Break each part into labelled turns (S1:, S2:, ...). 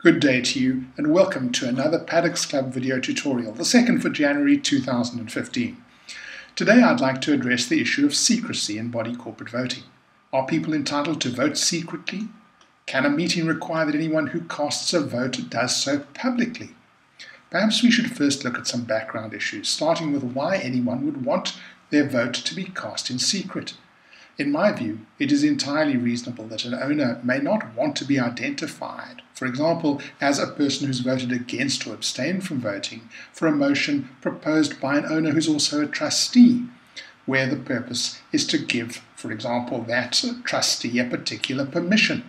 S1: Good day to you and welcome to another Paddocks Club video tutorial, the second for January 2015. Today I'd like to address the issue of secrecy in body corporate voting. Are people entitled to vote secretly? Can a meeting require that anyone who casts a vote does so publicly? Perhaps we should first look at some background issues, starting with why anyone would want their vote to be cast in secret. In my view, it is entirely reasonable that an owner may not want to be identified, for example, as a person who's voted against or abstained from voting for a motion proposed by an owner who's also a trustee, where the purpose is to give, for example, that trustee a particular permission.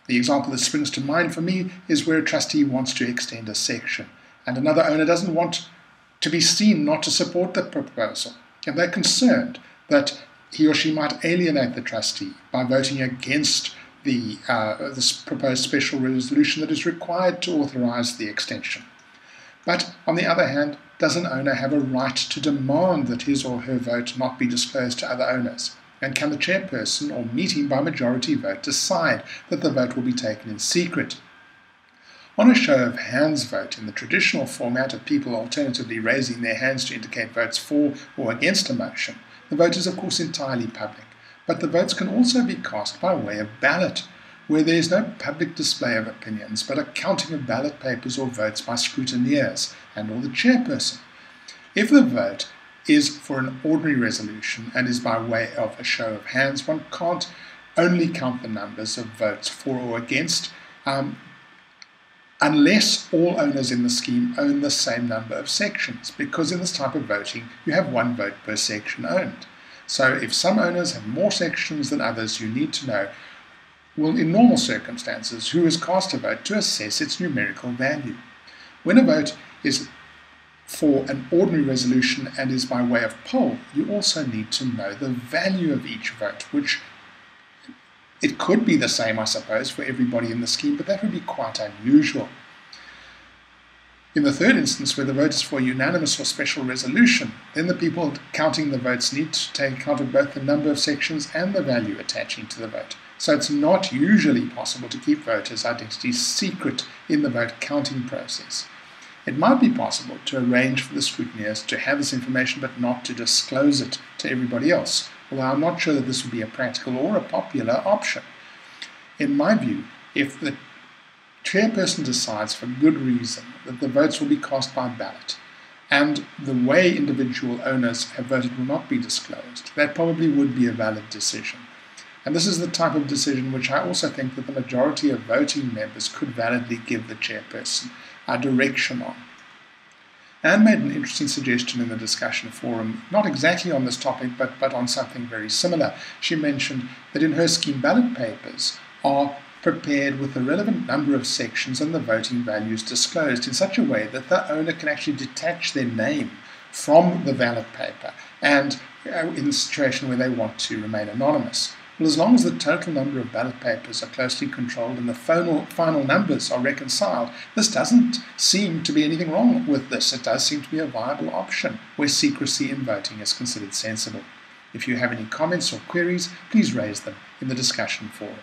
S1: The example that springs to mind for me is where a trustee wants to extend a section, and another owner doesn't want to be seen not to support the proposal, and they're concerned that he or she might alienate the trustee by voting against this proposed special resolution that is required to authorize the extension. But on the other hand, does an owner have a right to demand that his or her vote not be disclosed to other owners? And can the chairperson or meeting by majority vote decide that the vote will be taken in secret? On a show of hands vote in the traditional format of people alternatively raising their hands to indicate votes for or against a motion, the vote is of course entirely public, but the votes can also be cast by way of ballot, where there is no public display of opinions, but a counting of ballot papers or votes by scrutineers and or the chairperson. If the vote is for an ordinary resolution and is by way of a show of hands, one can't only count the numbers of votes for or against, unless all owners in the scheme own the same number of sections, because in this type of voting you have one vote per section owned. So if some owners have more sections than others, you need to know, well, in normal circumstances, who has cast a vote to assess its numerical value. When a vote is for an ordinary resolution and is by way of poll, you also need to know the value of each vote, which it could be the same, I suppose, for everybody in the scheme, but that would be quite unusual. In the third instance, where the vote is for a unanimous or special resolution, then the people counting the votes need to take account of both the number of sections and the value attaching to the vote. So it's not usually possible to keep voters' identities secret in the vote counting process. It might be possible to arrange for the scrutineers to have this information but not to disclose it to everybody else, although I'm not sure that this would be a practical or a popular option. In my view, if the chairperson decides for good reason that the votes will be cast by ballot and the way individual owners have voted will not be disclosed, that probably would be a valid decision. And this is the type of decision which I also think that the majority of voting members could validly give the chairperson a direction on. Anne made an interesting suggestion in the discussion forum, not exactly on this topic, but on something very similar. She mentioned that in her scheme ballot papers are prepared with the relevant number of sections and the voting values disclosed in such a way that the owner can actually detach their name from the ballot paper, and in the situation where they want to remain anonymous. Well, as long as the total number of ballot papers are closely controlled and the final numbers are reconciled, this doesn't seem to be anything wrong with this. It does seem to be a viable option where secrecy in voting is considered sensible. If you have any comments or queries, please raise them in the discussion forum.